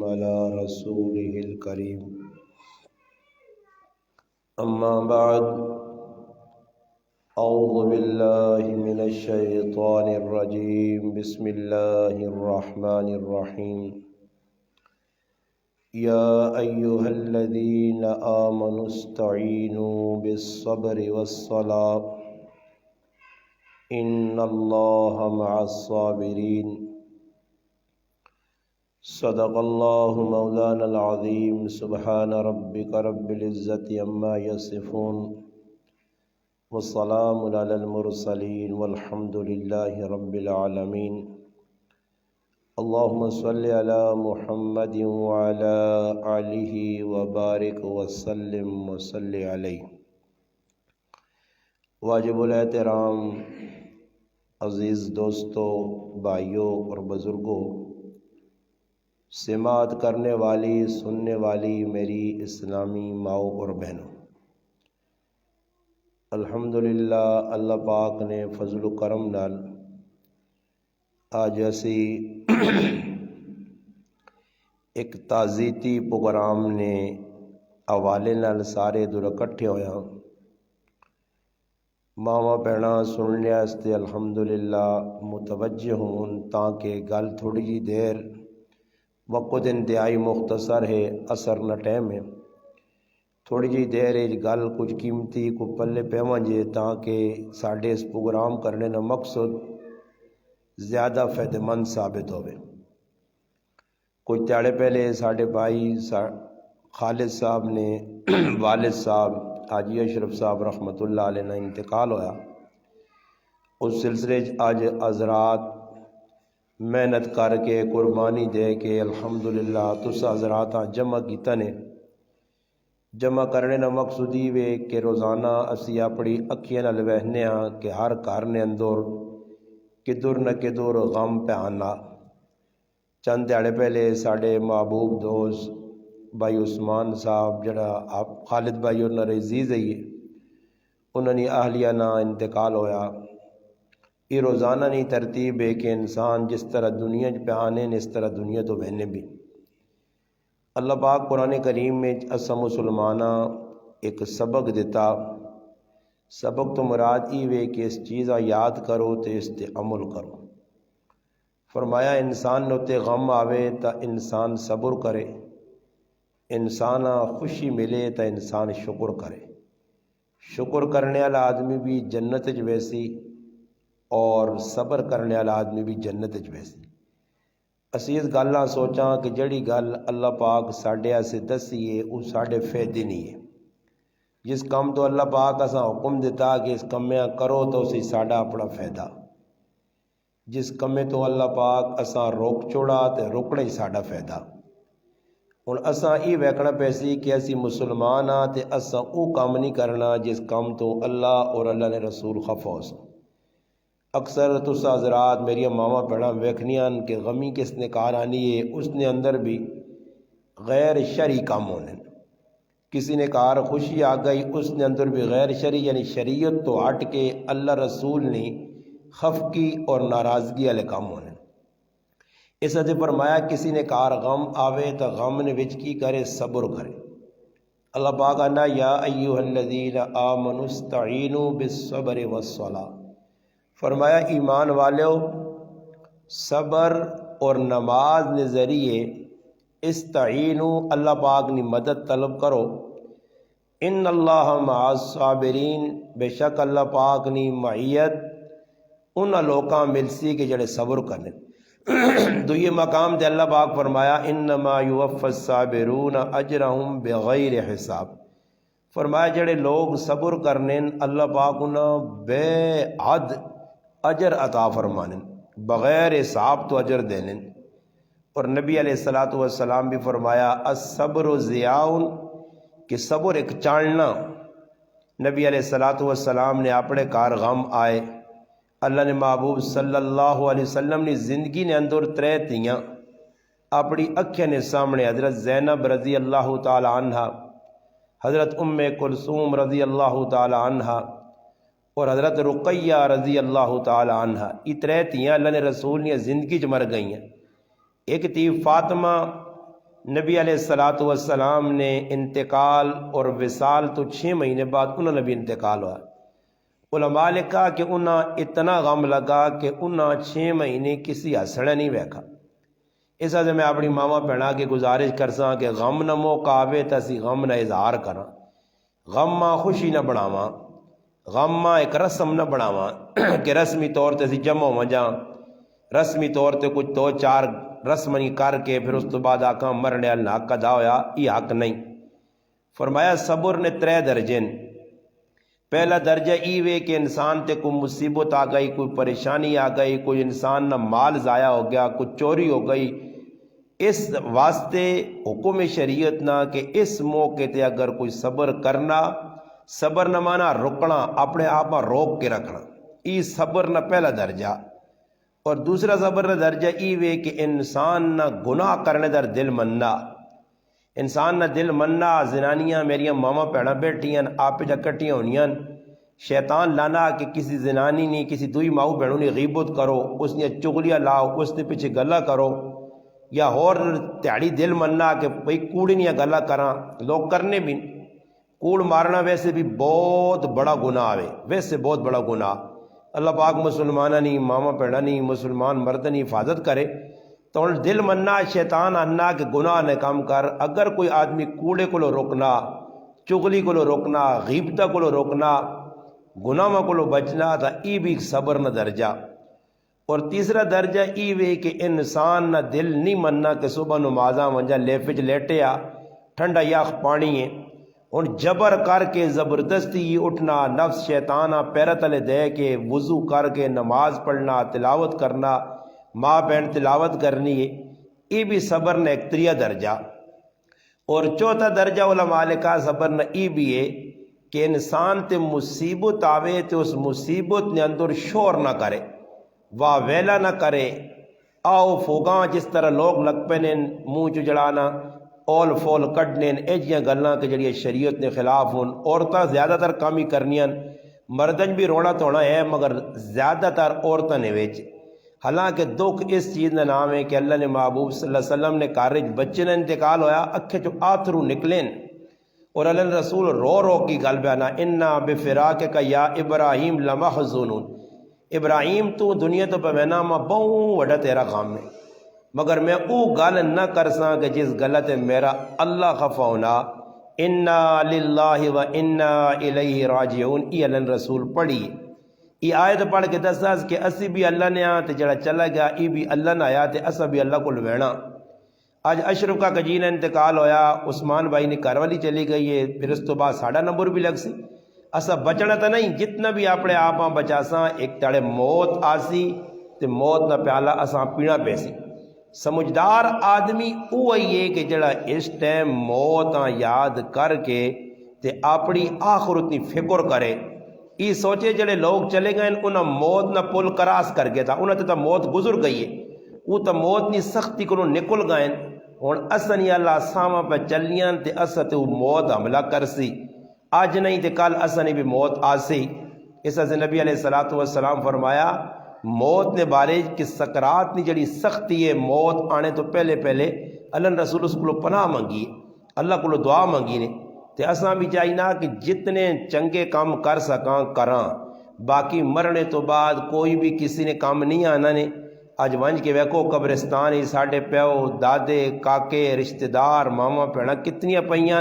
على رسوله الكريم أما بعد أعوذ بالله من الشيطان الرجيم بسم الله الرحمن الرحيم يا أيها الذين آمنوا استعينوا بالصبر والصلاة إن الله مع الصابرين صدق الله مولانا العظيم سبحان ربك رب العزة عما يصفون والسلام على المرسلين والحمد لله رب العالمين اللهم صل على محمد وعلى آله وبارك وسلم وصل عليه۔ واجب الاحترام عزیز دوستوں، بھائیوں اور بزرگوں، سماعت کرنے والی سننے والی میری اسلامی ماؤں اور بہنوں، الحمدللہ اللہ پاک نے فضل و کرم نال آج اسی ایک تعزیتی پروگرام نے حوالے نال سارے دور اکٹھے ہویا ماواں بہناں سننے واسطے الحمدللہ متوجہ ہون، تاکہ گل تھوڑی جی دیر وقت انتہائی مختصر ہے، اثر نہ ٹائم ہے، تھوڑی جی دیر گل کچھ قیمتی کو پلے پیواں جے، تاکہ ساڈے اس پروگرام کرنے کا مقصد زیادہ فائدہ مند ثابت ہوئے۔ کچھ دیہڑے پہلے ساڈے بھائی خالد صاحب نے والد صاحب حاجی اشرف صاحب رحمۃ اللہ علیہ نے انتقال ہویا، اس سلسلے اج حضرات محنت کر کے قربانی دے کے الحمدللہ تسا حضرات جمع کیتا نے۔ جمع کرنے کا مقصد یہ کہ روزانہ اسی اپنی اکھیاں نال ویکھنے ہاں کہ ہر گھر نے اندر کدھر نہ کدھر غم پہ آنا۔ چند دیہڑے پہلے ساڈے محبوب دوست بھائی عثمان صاحب جڑا آپ خالد بھائی اور عزیز ہے، انہوں نے اہلیہ نہ انتقال ہویا۔ یہ روزانہ نہیں ترتیب ہے کہ انسان جس طرح دنیا پہ آنے اس طرح دنیا تو بہنے بھی۔ اللہ پاک قرآن کریم میں اسا مسلمانہ ایک سبق دیتا، سبق تو مراد یہ ہے کہ اس چیزاں یاد کرو تو اس تے عمل کرو۔ فرمایا انسان تے غم آوے تا انسان صبر کرے، انسان خوشی ملے تا انسان شکر کرے۔ شکر کرنے والا آدمی بھی جنت وچ ویسی اور صبر کرنے والا آدمی بھی جنت وچ ویسی۔ اسی اس گلاں سوچاں کہ جڑی گل اللہ پاک ساڈے اسے دسی ہے وہ ساڈے فائدے نہیں ہے۔ جس کام تو اللہ پاک اساں حکم دیتا کہ اس کمیاں کرو تو اسی ساڈا اپنا فائدہ، جس کمے تو اللہ پاک اساں روک چھوڑا تے روکنا ہی ساڈا فائدہ۔ ہن اساں یہ ویکھنا پیسی کہ اسی مسلمان ہاں تے اساں وہ کام نہیں کرنا جس کام تو اللہ اور اللہ نے رسول خفا ہو سن۔ اکثر تسا حضرات میری ماواں بہناں ویکھنیاں کہ غمی کس نے کار آنی ہے، اس نے اندر بھی غیر شرعی کام ہونے۔ کسی نے کار خوشی آ گئی، اس نے اندر بھی غیر شرعی یعنی شریعت تو ہٹ کے اللہ رسول نے خفقی اور ناراضگی والے کام ہونے۔ اس نے فرمایا کسی نے کار غم آوے تو غم نے وچ کی کرے، صبر کرے۔ اللہ پاک کہنا یا ایھا الذین آمنوا استعینوا بالصبر والصلاۃ، فرمایا ایمان والو صبر اور نماز نے ذریعے استعینو اللہ پاک نے مدد طلب کرو، ان اللہ مع الصابرین، بے شک اللہ پاک نے معیت ان لوکاں مل سی کہ جڑے صبر کرنے۔ دوئے مقام تے اللہ پاک فرمایا انما یوفی الصابرون اجرہم بغیر حساب، فرمایا جڑے لوگ صبر کرنے اللہ پاک انہاں بے حد اجر عطا فرمانے، بغیر حساب تو اجر دینے۔ اور نبی علیہ الصلوۃ والسلام بھی فرمایا الصبر ضیاء، کہ صبر ایک چاڑنا۔ نبی علیہ الصلوۃ والسلام نے اپنے کار غم آئے، اللہ نے محبوب صلی اللہ علیہ وسلم نے زندگی نے اندر ترے تیاں اپنی اکھیں نے سامنے، حضرت زینب رضی اللہ تعالی عنہ، حضرت ام کلثوم رضی اللہ تعالی عنہ اور حضرت رقیہ رضی اللہ تعالی عنہ، یہ ترے تیاں اللہ نے رسول نے زندگی چ مر گئی ہیں۔ ایک تھی فاطمہ نبی علیہ الصلاۃ والسلام نے انتقال اور وصال تو 6 مہینے بعد انہوں نے بھی انتقال ہوا۔ علماء نے کہا کہ انہیں اتنا غم لگا کہ انہیں 6 مہینے کسی ہسڑا نہیں ویکھا۔ اس وجہ میں اپنی ماما بہنا کے گزارش کرساں کہ غم نہ موقع آوے تو اسی غم نہ اظہار کراں، غم ماں خوشی نہ بناواں، غم ماں ایک رسم نہ بناواں کہ رسمی طور تے اسی جمع ہو جاں، رسمی طور تے کچھ 2-4 رسمی کر کے پھر اس تو بعد آکاں مرنے اللہ حق ادا ہویا، یہ حق نہیں۔ فرمایا صبر نے 3 درجے نے۔ پہلا درجہ وے کہ انسان تے کوئی مصیبت آ گئی، کوئی پریشانی آ گئی، کوئی انسان نہ مال ضائع ہو گیا، کوئی چوری ہو گئی، اس واسطے حکم شریعت نہ کہ اس موقع تے اگر کوئی صبر کرنا، صبر نہ مانا رکنا، اپنے آپ روک کے رکھنا، ای صبر نہ پہلا درجہ۔ اور دوسرا صبر نہ درجہ وے کہ انسان نہ گناہ کرنے در دل مننا، انسان نہ دل مننا۔ زنانیاں میریاں ماما بہنا بیٹھیاں آپ جا کٹیاں ہونیاں، شیطان لانا کہ کسی زنانی نہیں کسی دوئی ماؤ بہنوں نے غیبت کرو، اس نے چغلیاں لاؤ، اس نے پیچھے گلا کرو، یا اور تیاڑی دل مننا کہ بھئی کوڑی نہیں گلا کراں، لوگ کرنے بھی۔ کوڑ مارنا ویسے بھی بہت بڑا گناہ ہے، ویسے بہت بڑا گناہ۔ اللہ پاک مسلمانہ نہیں، ماما بہنا نہیں، مسلمان مرد نہیں حفاظت کرے۔ تو دل مننا شیطان آنا کہ گناہ نے کام کر۔ اگر کوئی آدمی کوڑے کو روکنا، چغلی کو روکنا، غیبتہ کو روکنا، گناہ کو بچنا، تو ای بھی صبر نہ درجہ۔ اور تیسرا درجہ وے کہ انسان نہ دل نہیں مننا کہ صبح نمازاں ونجا لیفج لیٹیا ٹھنڈا یخ پانی ہے، اور جبر کر کے زبردستی اٹھنا، نفس شیطانہ پیر تلے دے کے وضو کر کے نماز پڑھنا، تلاوت کرنا، ماں بہن تلاوت کرنی ہے، یہ بھی صبر نہ ایک 3 درجہ۔ اور چوتھا درجہ علماء نے کہا صبر نہ بھی ہے کہ انسان تے مصیبت آوے تے اس مصیبت نے اندر شور نہ کرے، واہ ویلا نہ کرے، آؤ فوگاں جس طرح لوگ لگ پینے منہ چجڑانا، اول فول کڈنے، ایجیاں گلاں کہ جڑی شریعت نے خلاف ہون۔ عورتاں زیادہ تر کام ہی کرنیاں، مردن بھی رونا توڑا ہے مگر زیادہ تر عورتاں نے ویچ۔ حالانکہ دکھ اس چیز کا نام ہے کہ اللہ نے محبوب صلی اللہ علیہ وسلم نے کارج بچے نے انتقال ہویا، اکھے چو آتھرو نکلیں، اور اللہ نے رسول رو رو کی گل بیانا، انا بفراقک یا ابراہیم لمحزونون، ابراہیم تو دنیا تو پوینا ما بہوں وڈا تیرا غم ہے، مگر میں او گل نہ کرساں کہ جس غلط میرا اللہ خفا ہونا۔ انا للہ و انا الیہ راجعون، یہ اللہ نے رسول پڑھی، یہ آیت پڑھ کے دساس کہ اسی بھی اللہ نے آتے جڑا چلا گیا، یہ بھی اللہ نے آیا تے اسا بھی اللہ کو لوینا۔ آج اشرف کا کجین انتقال ہویا، عثمان بھائی نے گھر والی چلی گئی ہے، پھر اس تو بعد ساڑھا نمبر بھی لگ سی، اسا بچنا تو نہیں، جتنا بھی اپنے آپ بچاساں، ایک تاڑے موت آسی تے موت نہ پیالہ اساں پینا پیسی۔ سمجھدار آدمی وہی ہے کہ جڑا اس ٹائم موت یاد کر کے تے اپنی آخرت کی فکر کرے۔ یہ سوچے جڑے لوگ چلے گئے انہیں موت نہ پل کراس کر گیا تھا، انہیں تو موت گزر گئی ہے، وہ تو موت نی سختی کو نکل گئے، اور اسا نہیں اللہ ساما پہ چلیاں تے اسا تے وہ موت حملہ کرسی، آج نہیں تے کل اسا نہیں بھی موت آسی۔ اس سے نبی علیہ الصلوۃ والسلام فرمایا موت نے بارے کہ سکرات نی جڑی سختی ہے، موت آنے تو پہلے پہلے اللہ رسول اس کو پناہ منگی، اللہ کو دعا منگی نے، تے اساں بھی چاہینا کہ جتنے چنگے کام کر سکاں کراں، باقی مرنے تو بعد کوئی بھی کسی نے کام نہیں آنا نے۔ اج ونج کے ویکھو قبرستان ہی ساڈے پیو دادے کاکے رشتہ دار ماما بہنا کتنیاں پیاں،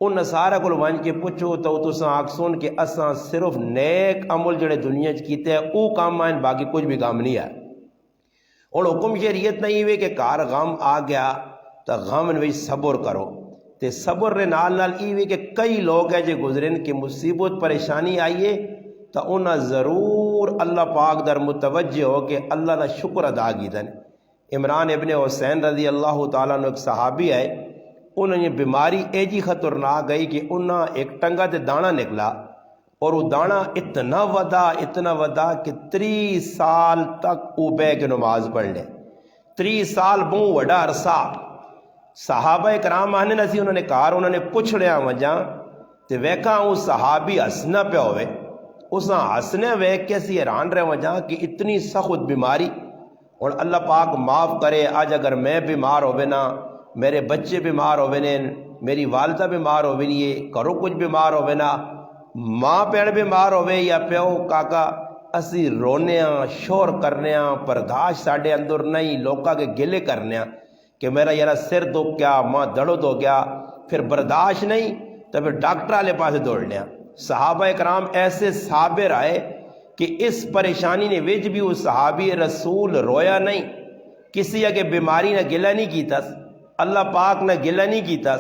ان سارا کو ونج کے پوچھو تو تساں آکسون کہ اساں صرف نیک عمل جڑے دنیا چ کیتے ہیں او کام آئیں، باقی کچھ بھی کام نہیں آئے۔ اور حکم شریعت نہیں ہوئے کہ کار غم آ گیا تو غم وچ صبر کرو، تے صبر نے نال نال ای وی کہ کئی لوگ ہیں جو گزرن کہ مصیبت پریشانی آئیے تو انہاں ضرور اللہ پاک در متوجہ ہو کہ اللہ کا شکر ادا کیتا۔ عمران ابن حسین رضی اللہ تعالیٰ عنہ ایک صحابی ہے، انہوں نے بیماری ایجی خطرناک گئی کہ انہاں ایک ٹنگا تے دانا نکلا، اور وہ دانا اتنا ودا کہ 30 سال تک وہ بے کے نماز پڑھ لے، 30 سال بہت وڈا عرصہ۔ صحابہ کرام آنے نسی انہوں نے کہا، انہوں نے پوچھ لیا وجہ تے ویکھا وہ صحابی ہسنا پہ ہوئے، اس ہسنے ویکھ کے اسی حیران رہے وجہ کہ اتنی سخت بیماری، اور اللہ پاک معاف کرے آج اگر میں بیمار ہوئے نا میرے بچے بیمار ہوئے نے، میری والدہ بیمار ہوئے نہیں ہے، گھروں کچھ بیمار ہوئے نا، ماں بھن بیمار ہوئے یا پیو کاکا، اسی رونے ہاں، شور کرنے ہاں، برداشت ساڈے اندر نہیں، لوکاں کے گلے کرنے ہاں کہ میرا یارا سر دکھ گیا، ماں درد ہو گیا، پھر برداشت نہیں تو پھر ڈاکٹر والے پاس دوڑنے ہاں۔ صحابہ کرام ایسے صابر آئے کہ اس پریشانی نے وچ بھی وہ صحابی رسول رویا نہیں، کسی اگے بیماری نہ گلہ نہیں کیتا، اللہ پاک نہ گلہ نہیں کیتا،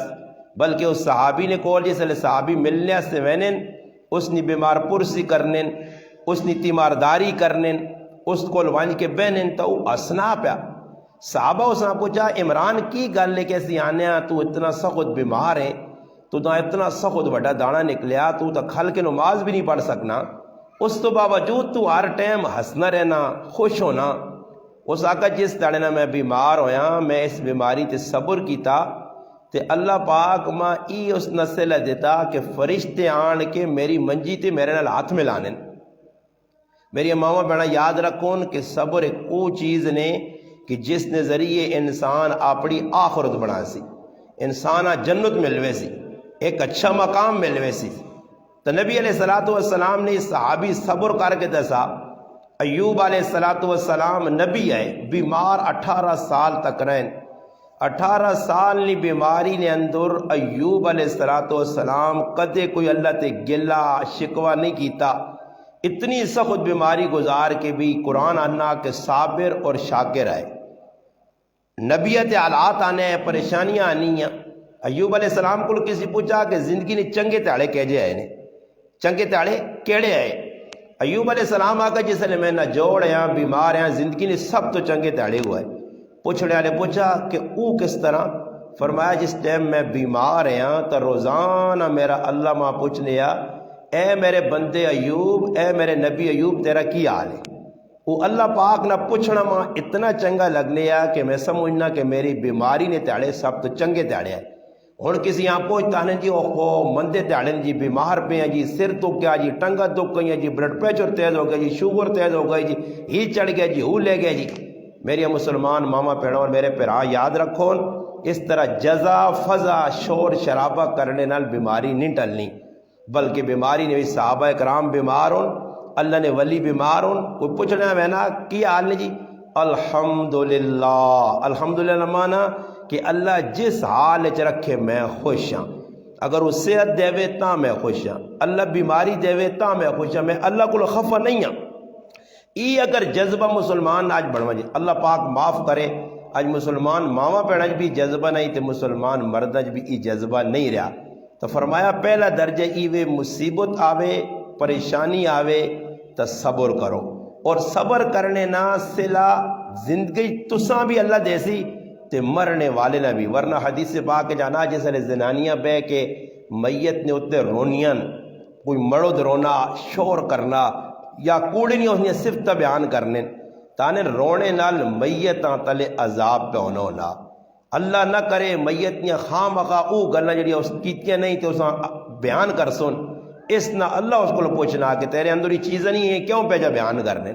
بلکہ اس صحابی نے کول جس لئے صحابی ملنے سے وینن، اس نے بیمار پرسی کرنن، اس نے تیمارداری کرنن، اس کو وانج کے بہنن تو اسنا پیا۔ صحابہ اس نے پوچھا عمران کی گل لے کیسی آنے تو اتنا سخت بیمار ہے، تو نہ اتنا سخت بڑا دانا نکلیا، تو کھل کے نماز بھی نہیں پڑھ سکنا، اس تو باوجود تو ہر ٹائم ہنسنا رہنا، خوش ہونا۔ اس آقا جس داڑے میں بیمار ہویا، میں اس بیماری تے صبر کیتا تے اللہ پاک ماں ای اس نسل دیتا کہ فرشتے آن کے میری منجی تے میرے نال ہاتھ ملانے۔ میری ماما بہنا یاد رکھون کہ صبر ایک او چیز نے کہ جس نے ذریعے انسان اپنی آخرت بنا سی، انسان جنت ملوے سی، ایک اچھا مقام ملوے سی۔ تو نبی علیہ السلام نے صحابی صبر کر کے دسا، ایوب علیہ السلام نبی ہے، بیمار 18 سال تک رہن، 18 سال نی بیماری نے اندر ایوب علیہ السلام کدے کوئی اللہ تے گلہ شکوہ نہیں کیتا، اتنی سخت بیماری گزار کے بھی قرآن آنا کہ صابر اور شاکر ہے۔ نبیت حالات آنے ہیں، پریشانیاں آنی ہیں۔ ایوب علیہ السلام کو کسی پوچھا کہ زندگی نے چنگے تاڑے کہجے آئے نے، چنگے تاڑے کیڑے آئے؟ ایوب علیہ السلام آگا جس نے میں نہ جوڑ ہیں، بیمار ہیں، زندگی نے سب تو چنگے تاڑے ہوا ہے۔ پوچھنے والے پوچھا کہ او کس طرح؟ فرمایا جس ٹائم میں بیمار ہیں تو روزانہ میرا اللہ ماں پوچھنے یا اے میرے بندے ایوب، اے میرے نبی ایوب تیرا کی حال ہے؟ وہ اللہ پاک نہ پوچھنا ماں اتنا چنگا لگ لیا کہ میں سمجھنا کہ میری بیماری نے تاڑے سب تو چنگے تاڑے ہیں۔ ہوں کسی یہاں پہنچتا ہے جی اوہو مندے تاڑے جی، بیمار پہ ہیں جی، سر دکھ گیا جی، ٹنگا دکھ گئی ہیں جی، بلڈ پریشر تیز ہو گیا جی، شوگر تیز ہو گئی جی، ہی چڑھ گیا جی، ہو لے گیا جی۔ میری مسلمان ماما پیڑوں اور میرے پیرا یاد رکھو، اس طرح جزا فضا شور شرابہ کرنے نال بیماری نہیں ٹلنی، بلکہ بیماری نے بھی صحابہ کرام بیمار ہوں، اللہ نے ولی بیمار ہوں، کوئی پوچھنا ہے نا کی حال نے جی؟ الحمدللہ، الحمدللہ مانا کہ اللہ جس حال چ رکھے میں خوش ہاں، اگر وہ صحت دے وے تاں میں خوش ہاں، اللہ بیماری دے وے تاں میں خوش ہاں، میں اللہ کو خفا نہیں ہاں۔ ای اگر جذبہ مسلمان آج بڑھوا جی، اللہ پاک معاف کرے، آج مسلمان ماما پیڑ بھی جذبہ نہیں تے مسلمان مرد بھی ای جذبہ نہیں رہا۔ تو فرمایا پہلا درجہ ای وے مصیبت آوے، پریشانی آوے تو صبر کرو، اور صبر کرنے نہ سلا زندگی تساں بھی اللہ دیسی تے مرنے والے نہ بھی، ورنہ حدیث پاک جانا جس نے زنانیاں بے کے میت نے اتنے رونیاں، کوئی مرد رونا، شور کرنا یا کوڑی نہیں ہوتی صفت بیان کرنے تانے رونے نال میتاں تلے عذاب پہ ہونا۔ اللہ نہ کرے میت نے خام مخواہ او گلنا جڑی اس کیتیاں نہیں تو اس بیان کر سن، اس نہ اللہ اس کو پوچھنا کہ تیرے اندر یہ چیزیں نہیں ہیں کیوں پیجا بیان کرنے۔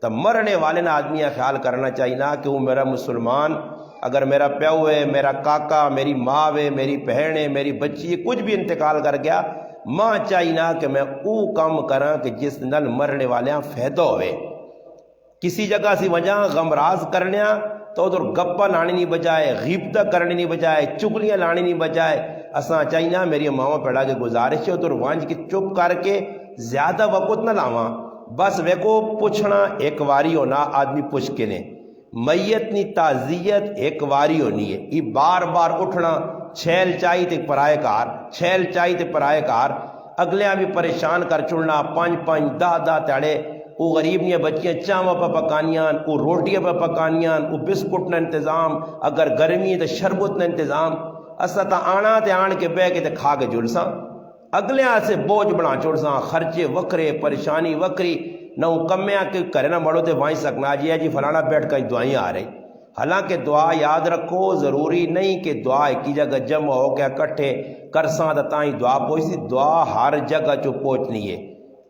تب مرنے والے نہ آدمی خیال کرنا چاہیے نا کہ وہ میرا مسلمان، اگر میرا پیو ہے، میرا کاکا، میری ماں ہے، میری بہن ہے، میری بچی ہے، کچھ بھی انتقال کر گیا، ماں چاہیے نا کہ میں او کام کراں کہ جس نال مرنے والے فائدہ ہوئے۔ کسی جگہ سی وجہ غمراز کرنے تو ادھر گپا لانے نہیں بجائے، غیبتہ کرنے نہیں بجائے، چگلیاں لانے نہیں بجائے، اساں چاہیے نا میری ماما پیڑا کے گزارش ہے ادھر وانج کی چپ کر کے زیادہ وقت نہ لاواں، بس ویکو پوچھنا ایک واری ہونا، آدمی پوچھ کے نے میت نی تعزیت ایک واری ہونی ہے، یہ بار بار اٹھنا، چھیل چاہی تے پرائے کار، چھیل چاہی تے پرائے کار، اگلیاں بھی پریشان کر چڑنا، 5-5 10 تاڑے، وہ غریب نیاں بچیاں چاواں پہ پکانیاں، وہ روٹیاں پہ پکانیاں، وہ بسکٹ نہ انتظام، اگر گرمی تو شربت نہ انتظام، اسا تا آنا تے آن کے بہ کے تے کھا کے جلساں، اگلیاں سے بوجھ بنا چڑساں، خرچے وکرے، پریشانی وکری، نہ وہ کمیاں کہ کرے نہ مڑو تے وائیں سکنا جی فلانا بیٹھ کہیں دعائیں آ رہی۔ حالانکہ دعا یاد رکھو ضروری نہیں کہ دعا ایک ہی جگہ جمع ہو کے اکٹھے کرساں تائیں دعا پہنچتی، دعا ہر جگہ چو پہنچنی ہے۔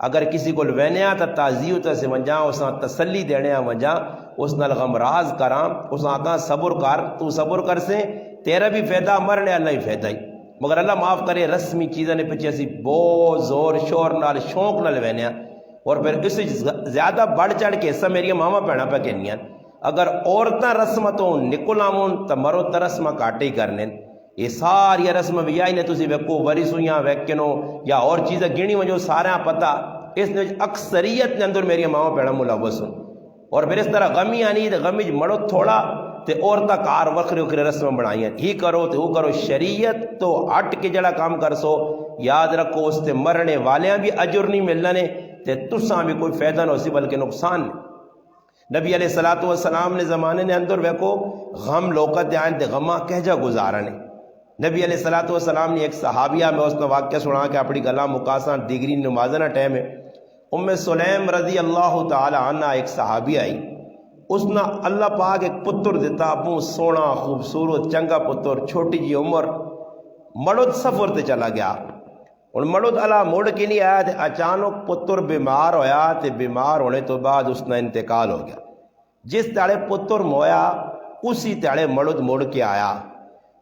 اگر کسی کو وینیا تو تعزیت سے ونجا، اس تسلی دینے ونجا، اس نال غمراز کراں، اس آگاں صبر کر، تو صبر کر سے تیرا بھی فائدہ مرنے اللہ بھی فائدہ ہی، مگر اللہ معاف کرے رسمی چیزیں نے پیچھے اسی بہت زور شور نال شوق نال وینے اور پھر اس زیادہ بڑھ چڑھ کے حصہ میری ماما بھیڑاں پہ کہنیاں اگر عورتاں رسمتوں نکل آمون تو مرد رسمہ کاٹے ہی کرنے یہ ساری رسم بھی آئی نے تسی ویکو وری سویاں ویکنو یا اور چیزیں گنی وجہ سارا پتہ اس نے اکثریت نے اندر میری ماما بھیڑاں ملوث ہوں اور پھر اس طرح غمی آنی تو غمی مڑو تھوڑا تے عورتاں کار وکھرے وکھرے رسم بنائی ہیں ہی کرو تو وہ کرو شریعت تو ہٹ کے جڑا کام کر سو یاد رکھو اس تے مرنے والیاں بھی اجر نہیں ملنا نے تے تساں بھی کوئی فائدہ نہ ہو سی بلکہ نقصان ہے۔ نبی علیہ الصلوۃ والسلام نے زمانے نے اندر ویکو غم لوکت آئیں تے غماں کہجا گزارنے نبی علیہ الصلوۃ والسلام نے ایک صحابیہ میں اس کا واقعہ سنا کہ اپنی گلا مکاساں دیگری نمازنا ٹائم ہے سلیم رضی اللہ تعالی عنہ ایک صحابی آئی اس نے اللہ پاک ایک پتر دیتا بہت سونا خوبصورت چنگا پتر چھوٹی جی عمر مڑد سفر تے چلا گیا اور مڑد اللہ مڑ کے نہیں آیا تے اچانک پتر بیمار ہویا تے بیمار ہونے تو بعد اس نے انتقال ہو گیا جس تاڑے پتر مویا اسی تاڑے مڑد مڑ کے آیا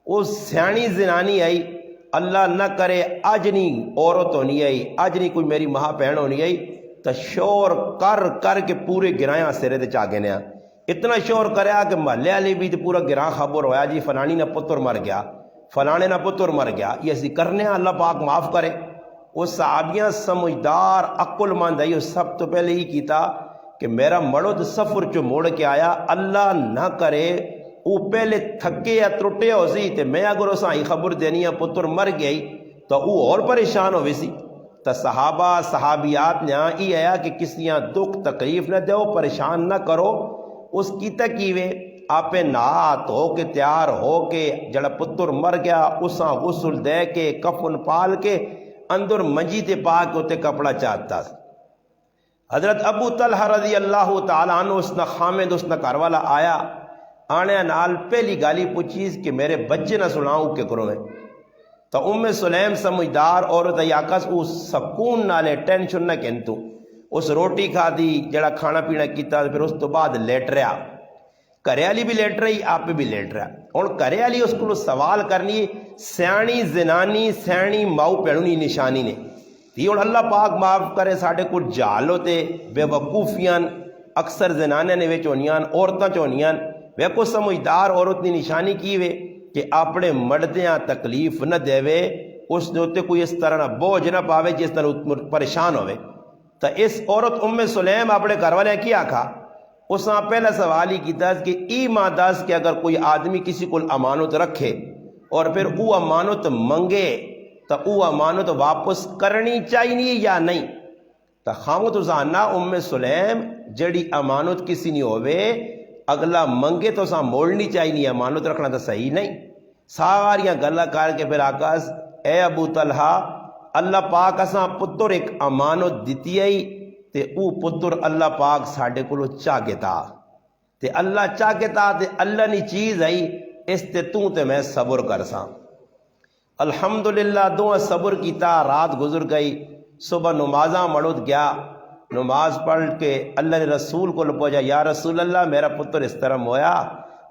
اس سیانی زنانی آئی اللہ نہ کرے اج نہیں عورت ہونی آئی اج نہیں کوئی میری ماں بہن ہونی آئی تو شور کر کر کے پورے گراں سرے تے چا گنے اتنا شور کریا کہ محلے والی بھی تو پورا گراں خبر ہویا جی فلانی نہ پتر مر گیا فلانے نہ پتر مر گیا یہ اسی کرنے اللہ پاک معاف کرے وہ صحابیاں سمجھدار عقل مند ہے سب تو پہلے ہی کیتا کہ میرا مرد سفر چو موڑ کے آیا اللہ نہ کرے وہ پہلے تھکے یا ترٹے ہو سی تے میں اگر اساں ہی خبر دینی ہے پتر مر گئی تو وہ اور پریشان ہوئی سی تو صحابہ صحابیات نے یہ آیا کہ کسیاں دکھ تکلیف نہ دیو پریشان نہ کرو اس کی تکیوے آپ نہات ہو کے تیار ہو کے جڑا پتر مر گیا اساں غسل دے کے کفن پال کے اندر منجی تے پا کے تے کپڑا چاہتا حضرت ابو طلحہ رضی اللہ تعالیٰ عنہ اس نے خامد اس نے گھر والا آیا آنے نال پہلی گالی پوچھیس کہ میرے بچے نہ سناؤں کہ کرو میں تو سلیم سمجھدار عورت یاکس اس سکون نالے ٹینشن نہ کہنتو اس روٹی کھا دی جڑا کھانا پینا کیتا پھر اس تو بعد لیٹ رہا کریالی بھی لیٹ رہی آپ بھی لیٹ رہا اور کریالی اس کو سوال کرنی سیانی زنانی سیانی ماؤ پیڑونی نشانی نے تھی اور اللہ پاک معاف کرے ساڑھے کو جہال ہوتے بے وقوفیاں اکثر زنانے نے وے چونیاں عورتاں چونیاں وے کو سمجھدار عورت نے نشانی کی وے کہ اپنے مردیاں تکلیف نہ دے وے اس نے ہوتے کوئی اس طرح نہ بوجھ نہ پاوے جس طرح پریشان ہوئے تو اس عورت سلیم اپنے گھر والے کی آکھا اس نے پہلا سوال ہی کیتا کہ ای ماں دس کہ اگر کوئی آدمی کسی کو امانت رکھے اور پھر وہ امانت منگے تو وہ امانت واپس کرنی چاہیے یا نہیں تو خامت زانا سلیم جڑی امانت کسی نہیں ہوئے اگلا منگے تو سا موڑنی چاہیے امانت رکھنا تو صحیح نہیں ساریاں گلا کر کے پھر آکاس اے ابو طلحہ اللہ پاک اساں پتر ایک امانت دیتی آئی تے او پتر اللہ پاک ساڑھے کو چاہتا تے اللہ چاہتا تے اللہ نی چیز آئی اس تے میں صبر کرساں الحمدللہ دو صبر کیتا رات گزر گئی صبح نمازاں مڑد گیا نماز پڑھ کے اللہ نے رسول کو پوچھا یا رسول اللہ میرا پتر اس طرح مویا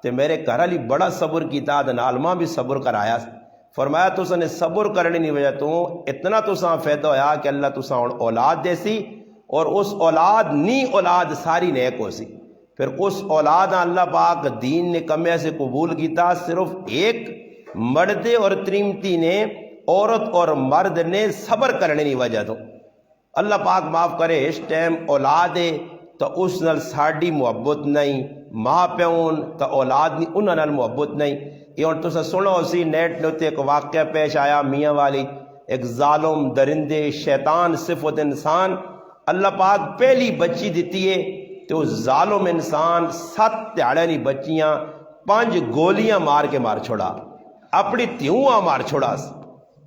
تے میرے گھر علی بڑا صبر کیتا نالما بھی صبر کرایا فرمایا تو نے صبر کرنے نہیں وجہ تو اتنا تو فائدہ ہویا کہ اللہ تو اولاد دے سی اور اس اولاد نی اولاد ساری نیک ہو سی پھر اس اولاد اللہ پاک دین نے کمے سے قبول کیتا صرف ایک مردے اور تریمتی نے عورت اور مرد نے صبر کرنے نہیں وجہ تو اللہ پاک معاف کرے اس ٹائم اولاد ہے تو اس نال ساڑی محبت نہیں ماں پیون تو اولاد نہیں انہوں نال محبت نہیں یہ اور تو سنو اسی نیٹ نے ایک واقعہ پیش آیا میاں والی ایک ظالم درندے شیطان صفت انسان اللہ پاک پہلی بچی دیتی ہے تو ظالم انسان 7 تیاڑے نہیں بچیاں 5 گولیاں مار کے مار چھوڑا اپنی تیوں مار چھوڑا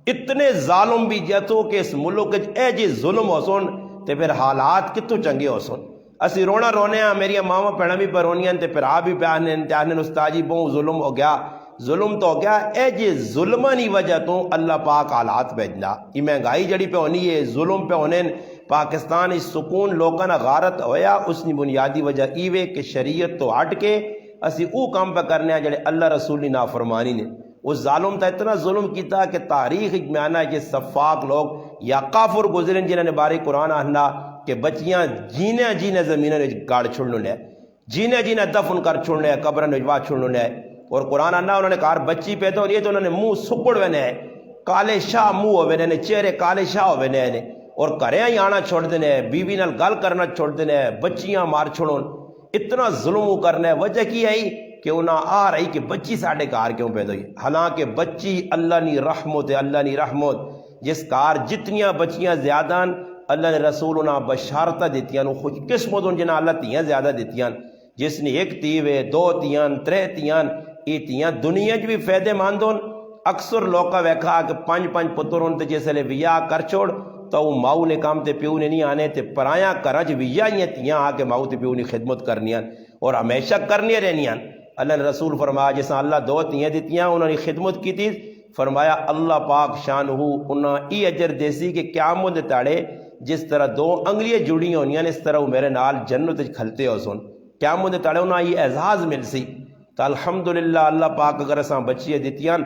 اتنے ظالم بھی جتو کہ اس ملک اے جی ظلم ہو سن تے پھر حالات کتوں چنگے ہو سن اسی رونا رونے ہیں میری ماما پیڑا بھی پرونیاں تے پھر بھی پیانے استاجی بہت ظلم ہو گیا ظلم تو ہو گیا اے جی ظلمانی وجہ تو اللہ پاک حالات بھیجنا یہ مہنگائی جڑی پہ ہونی ہے ظلم پہ ہونے پاکستان اس سکون لوگوں نے غارت ہویا اس نے بنیادی وجہ ایوے کہ شریعت تو ہٹ کے اسی او کام پہ کرنے ہیں جڑے اللہ رسول نافرمانی نے اس ظالم تا اتنا ظلم کیتا کہ تاریخ میں آنا ہے کہ صفاق لوگ یا کافر گزریں جنہوں نے باری قرآن آنا کہ بچیاں جینے جینے زمینیں گاڑ چھوڑنے لے، جینے جینے دفن کر چھوڑنے ہے، قبر نجوا چھوڑنے لے. اور قرآن آنا انہوں نے کہا بچی پیدا ہو رہی ہے تو انہوں نے منہ سکڑ وینے ہے، کالے شاہ منہ ہوئے نے، چہرے کالے شاہ ہوئے نے، اور گھریاں ہی آنا چھوڑ دینے، بیوی نال گل کرنا چھوڑ دینے، بچیاں مار چھوڑن. اتنا ظلم کرنا ہے. وجہ کی ہے کہ انہاں آ رہی کہ بچی ساڑھے کار کیوں پیدا ہوئی. حالانکہ بچی اللہ نی رحمت ہے، اللہ نی رحمت. جس کار جتنیاں بچیاں زیادہ اللہ نے رسول انہاں بشارتہ دیتیاں، خوش قسمت ان جنہاں اللہ تیاں زیادہ دیتیاں. جس نے ایک تیوے، دو تیاں، ترے تیاں، یہ تیاں دنیا جو بھی فائدے ماندون. اکثر لوکا ویکھا کہ پنج پتر ان تے جس لے ویا کر چھوڑ تو وہ ماؤ نے کام تے پیو نے نہیں آنے تے پرایا کرج ویا ہی تیاں آ کے ماؤ تے پیو نے خدمت کرنیاں اور ہمیشہ کرنی رہنیاں. اللہ نے رسول فرمایا جیسا اللہ دو تیاں دیتیاں انہوں نے خدمت کی تھی، فرمایا اللہ پاک شان ہو انہاں ای اجر دیسی کہ قیامت دے تاڑے جس طرح دو انگلیاں جڑی ہونیاں اس طرح وہ میرے نال جنت کھلتے ہو سن. قیامت دے تاڑے انہاں یہ اعزاز مل سی. تو الحمدللہ اللہ پاک اگر اساں بچیاں دیتیاں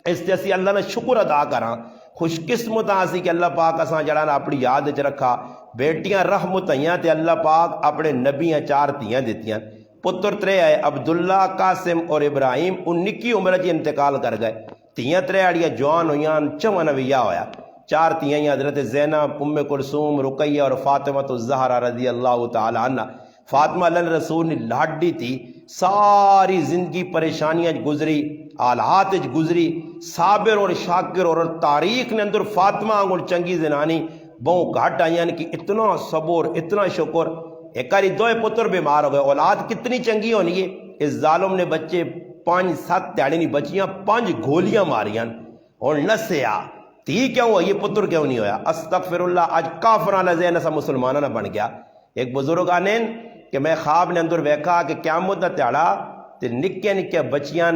اس تے اسی اللہ نے شکر ادا کراں. خوش قسمت آسی کہ اللہ پاک اساں جڑا اپنی یاد وچ رکھا. بیٹیاں رحمت آئیاں تے اللہ پاک اپنے نبیاں 4 تیاں دیتیاں. پتر 3 آئے عبداللہ، قاسم اور ابراہیم، ان نکی عمر جی انتقال کر گئے. تیاں 3 آڑیاں جوان ہویاں، 54 ویا ہویا. 4 تیاں حضرت زینب، ام کلثوم، رقیہ اور فاطمہ الزہرا رضی اللہ تعالی عنہ. فاطمہ اللہ رسول نے لاڈی تھی، ساری زندگی پریشانیاں گزری، حالات گزری، صابر اور شاکر. اور تاریخ نے اندر فاطمہ آنگل چنگی زنانی بہوں گھٹ آئیاں کہ اتنا صبر، اتنا شکر. ایک کاری 2 پتر بیمار ہو گئے. اولاد کتنی چنگی ہونی ہے. اس ظالم نے بچے 5-7 تیاڑی نہیں بچیاں 5 گولیاں ماریاں اور نسیا. تی کیوں ہوا یہ پتر کیوں نہیں ہویا؟ استغفر اللہ. آج کافرانہ ذہن ایسا مسلمانہ نہ بن گیا. ایک بزرگ آنے کہ میں خواب نے اندر ویکھا کہ قیامت دا تیاڑا تے نکے نکے بچیاں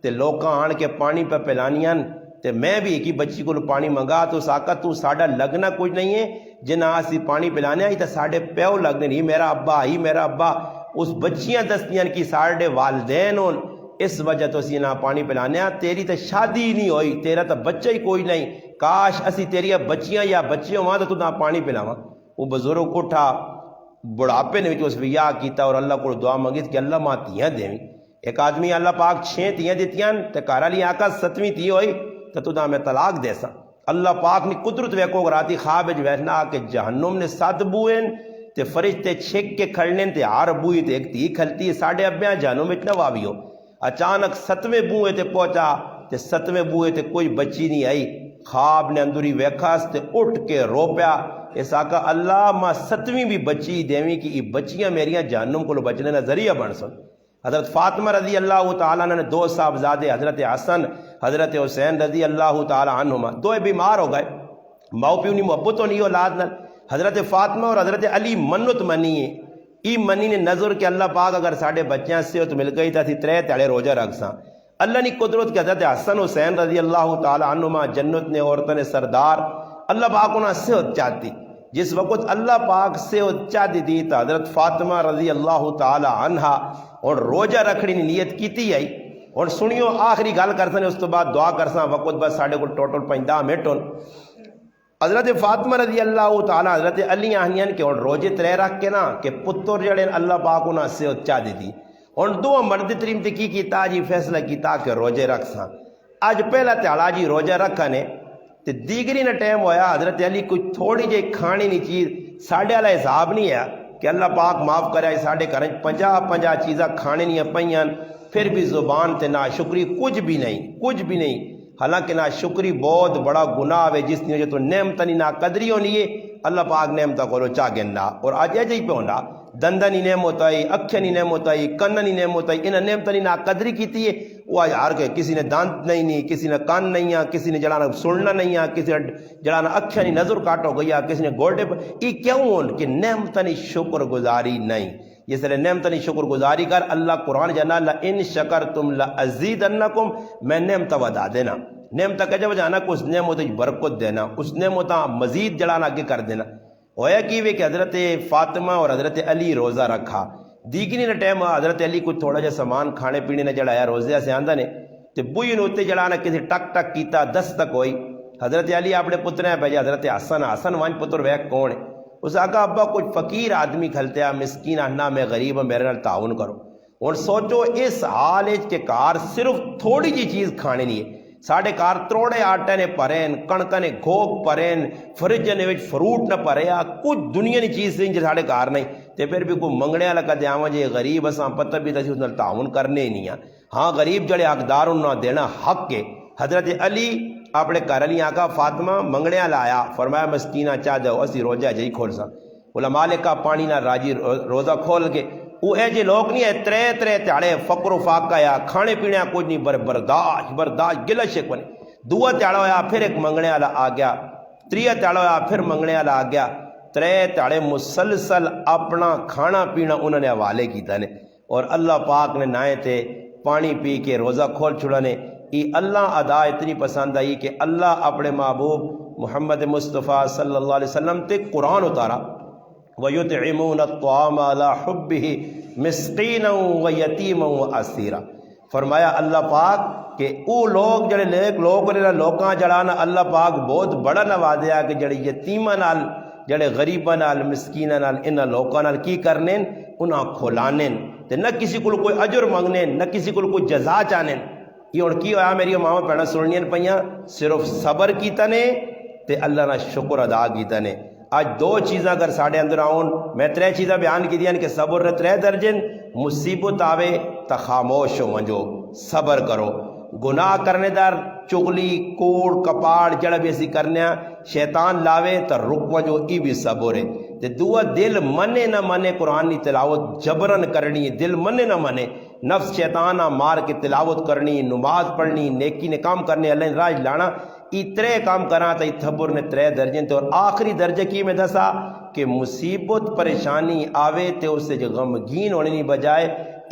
تے لوکاں آن کے پانی پہ پلانیاں تے میں بھی ایک ہی بچی کو پانی منگا تو ساکا تو ساڑا لگنا کچھ نہیں ہے جنہ آسی پانی پلانے آئی تا ساڑے پیو لگنے نہیں. میرا ابا ہی میرا ابا اس بچیاں دستیاں کی ساڑے والدین ہون اس وجہ تو اسی نہ پانی پلانے آ. تیری تا شادی ہی نہیں ہوئی، تیرا تا بچہ ہی کوئی نہیں، کاش اسی تیری بچیاں یا بچیاں وہاں تو نہ پانی پلاواں. وہ بزرگ اٹھا بڑھاپے نے اس ویا کیتا اور اللہ کو دعا منگی کہ اللہ ماں تیاں دیویں. ایک آدمی اللہ پاک 6 تیاں دیتیاں تے کارا لی آقا 7ویں تی ہوئی تو نہ میں طلاق دے سا. اللہ پاک نے قدرت ویکو گراتی خواب ویسنا کہ جہنم نے 7 بوئیں تے فرشتے چھک کے کھڑنے تے 8 بوئی تے ایک تی کھلتی ہے. ساڑھے ابیاں جہنم اتنا واوی ہو. اچانک 7ویں بوئے تے پہنچا تے 7ویں بوئے تے کوئی بچی نہیں آئی. خواب نے اندری ویکھاس تے اٹھ کے رو پیا. اس آقا اللہ ماں 7ویں بھی بچی دیویں کہ یہ بچیاں میریاں جہنم کو بچنے کا ذریعہ بن سن. حضرت فاطمہ رضی اللہ تعالیٰ عنہ نے 2 صاحبزادے حضرت حسن حضرت حسین رضی اللہ تعالیٰ عنہما 2 بیمار ہو گئے. ماؤ پیو نہیں محبت نہیں اولاد نال. حضرت فاطمہ اور حضرت علی منت منی ہے. ای منی نے نظر کہ اللہ پاک اگر ساڑھے بچیاں سے تو مل گئی تھا 3 تیڑے روزہ رکھ ساں. اللہ نے قدرت کہ حضرت حسن حسین رضی اللہ تعالیٰ عنہما جنت نے عورتوں نے سردار اللہ پاک انہاں صحت چاہتی. جس وقت اللہ پاک صحت چاہتی تھی تو حضرت فاطمہ رضی اللہ تعالیٰ عنہ اور روزہ رکھنے کی نیت کیتی آئی. اور سنیو آخری گل کرساں اس تو بعد دعا کرساں وقت بس ساڑھے کو ٹوٹل 5-10 منٹ ہون. حضرت فاطمہ رضی اللہ تعالیٰ حضرت علی آہنیان کے اور روزے 3 رکھ کے نا کہ پتر جڑے اللہ پاک انہاں صحت چاہتی تھی. اور 2 مرد تریم تے کی کیتا جی فیصلہ کیتا کہ روزے رکھ ساں. آج پہلا تیاڑا جی روزہ رکھنے تے دیگری نہ ٹائم ہویا حضرت علی کوئی تھوڑی جی کھانی نہیں چیز ساڑھے والا حساب نہیں ہے کہ اللہ پاک معاف کرے ساڑھے گھر 50 چیزاں کھانے نہیں پئیاں پھر بھی زبان تے ناشکری کچھ بھی نہیں. حالانکہ ناشکری بہت بڑا گناہ ہے جس نے تو نعمت نہیں نا قدری ہونی ہے. اللہ پاک نعمت کو چاہ گننا اور آج ایجے ہی پہ ہونا دندہ نہیں نعمت آئی، اکھیں نہیں نعمت آئی، کن نہیں نعمت آئی. انہیں نعمت نہیں نا قدری کیتی ہے. وہ یار کہ کسی نے دانت نہیں، کسی نے کان نہیں ہے، کسی نے جڑانا سننا نہیں ہے، کسی نے جڑانا اکھیں نہیں نظر کاٹ ہو گئی ہے، کسی نے گولڈے پر. یہ کیوں ہون کہ نعمت نہیں شکر گزاری نہیں. جس طرح نعمت نہیں شکر گزاری کر اللہ قرآن جانا لئن شکرتم لازیدنکم میں نعمت ودا دینا. نعمت کا جب جانا کہ اس نعمت برکت دینا، اس نعمت مزید جڑانا آگے کر دینا. ہویا کی کہ حضرت فاطمہ اور حضرت علی روزہ رکھا. دیگری نے ٹائم حضرت علی کو تھوڑا جا سامان کھانے پینے نے جڑایا روزے سے آندہ نے تے بوئی نوتے جڑانا کسی ٹک ٹک کیتا دستک ہوئی. حضرت علی اپنے پتریں بھیجا حضرت حسن وانج پتر ویک کون ہے؟ اس آقا ابا کچھ فقیر آدمی کھلتے ہیں مسکین اہنا میں غریب میرے نال تعاون کرو. اور سوچو اس حال کے کار صرف تھوڑی جی چیز کھانے نہیں ہے. ساڑھے کار تروڑے آٹے نے پرین کڑکا نے گھوک پرین فرج نے وچ فروٹ نہ پریا کچھ دنیا کی چیز نہیں جو ساڑھے کار نہیں. تے پھر بھی کوئی منگنے والا کہتے آواں جی غریب اساں پتہ بھی تسی اس نال تعاون کرنے ہی نہیں. ہاں غریب جڑے حقدار انہاں دینا حق ہے. حضرت علی اپنے گھر علی آقا فاطمہ منگنے والا آیا فرمایا مسکینہ چاہ جاؤ اسی روزہ جی کھول سا. علماء کا پانی نہ راجی روزہ کھول کے وہ اے جی لوگ نہیں ہے ترے تیاڑے فقر و فاقہ یا کھانے پینے کچھ نہیں برداشت گلہ شک بنے. دوا تیاڑا ہوا پھر ایک منگنے والا آ گیا. تریہ تیاڑا ہوا پھر منگنے والا آ گیا. ترے تیاڑے مسلسل اپنا کھانا پینا انہوں نے حوالے کیتا نے اور اللہ پاک نے نائے تھے پانی پی کے روزہ کھول چھڑا نے. یہ اللہ ادا اتنی پسند آئی کہ اللہ اپنے محبوب محمد مصطفیٰ صلی اللہ علیہ وسلم تے قرآن اتارا وَيُطْعِمُونَ الطَّعَامَ عَلَىٰ حُبِّهِ مِسْقِينًا وَيَتِيمًا وَأَسِيرًا. فرمایا اللہ پاک کہ او لوگ جڑے نیک لوگ نے لوکاں جڑانا اللہ پاک بہت بڑا نوازیا کہ جڑے یتیماں نال جڑے غریباں نال مسکیناں نال انہاں لوکاں نال کی کرنے انہاں کھولانیں تے نہ کسی کو کوئی اجر منگنے نہ کسی کو کوئی جزا چاہنے. یہ ہوں کی ہوا میری ماما بہناں سننیاں پئیاں صرف صبر کیتا نے تے اللہ نہ شکر ادا کیتا نے. آج دو چیزاں اگر ساڑھے اندر آؤن میں ترے چیزاں بیان کی دیا کہ صبر نے ترے درجن مصیبت آوے تا خاموش ہو منجو صبر کرو. گناہ کرنے دار چغلی کوڑ کپاڑ جڑا بھی اسی کرنے شیطان لاوے تا رک منجو ای بھی صبر ہے. تے دعا دل منے نہ منے قرآن کی تلاوت جبرن کرنی ہے. دل منے نہ منے نفس شیطانہ مار کے تلاوت کرنی نماز پڑھنی نیکی نے کام کرنے اللہ راج لانا اترے کام کرا تا تھبر نے ترے درجے تے. اور آخری درجے کی میں دسا کہ مصیبت پریشانی آوے تے اس سے جو غمگین ہونے نہیں بجائے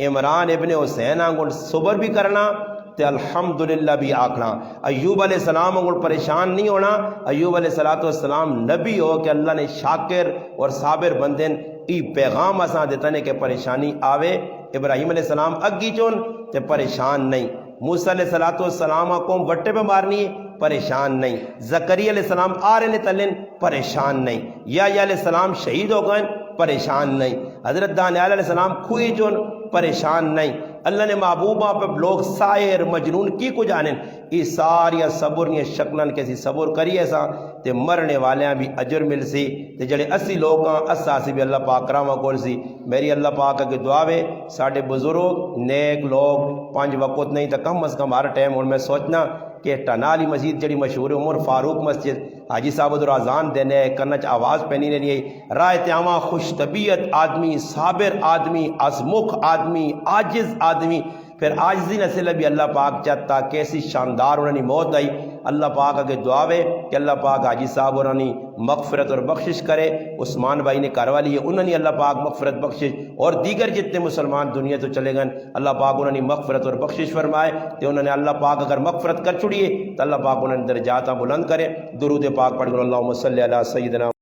عمران ابن حسین آنگل صبر بھی کرنا تے الحمدللہ بھی آکھنا. ایوب علیہ السلام آنگل پریشان نہیں ہونا. ایوب علیہ السلام نبی ہو کہ اللہ نے شاکر اور صابر بندن ای پیغام اساں دیتا نے کہ پریشانی آوے. ابراہیم علیہ السلام اگی چون تے پریشان نہیں. موسیٰ علیہ السلام کو وٹے پہ مارنی ہے پریشان نہیں. زکریا علیہ السلام آرے نے تلن پریشان نہیں. یحییٰ علیہ السلام شہید ہو گئے پریشان نہیں. حضرت دانیال علیہ السلام کھوئی چون پریشان نہیں. اللہ نے محبوبہ پہ لوگ سائر مجنون کی کو جانیں یہ ساری صبر یہ شکلن کیسی صبر کریے سا تے مرنے والیاں بھی اجر مل سی تے جڑے اسی لوگاں اساسی بھی اللہ پاک کرامہ کول سی. میری اللہ پاک کے دعاوے ساڑھے بزرگ نیک لوگ 5 وقت نہیں تو کم از کم ہر ٹائم اور میں سوچنا کہ ٹنالی مسجد جڑی مشہور عمر فاروق مسجد حاجی صاحب ادھر اذان دینے کنچ آواز پہنی نہیں ہے رائے تیاواں خوش طبیعت آدمی صابر آدمی عزمخ آدمی عاجز آدمی پھر عاجزی نسل بھی اللہ پاک چاہتا کیسی شاندار انہوں نے موت آئی. اللہ پاک کے دعاوے کہ اللہ پاک حاجی صاحب انہوں نے مغفرت اور بخشش کرے. عثمان بھائی نے کاروا لی ہے انہوں نے اللہ پاک مغفرت بخشش اور دیگر جتنے مسلمان دنیا تو چلے گئے اللہ پاک انہوں نے مغفرت اور بخشش فرمائے. تو انہوں نے اللہ پاک اگر مغفرت کر چھڑیے تو اللہ پاک انہوں نے درجات بلند کرے. درود پاک پڑھ کر اللہم صلی علی سیدنا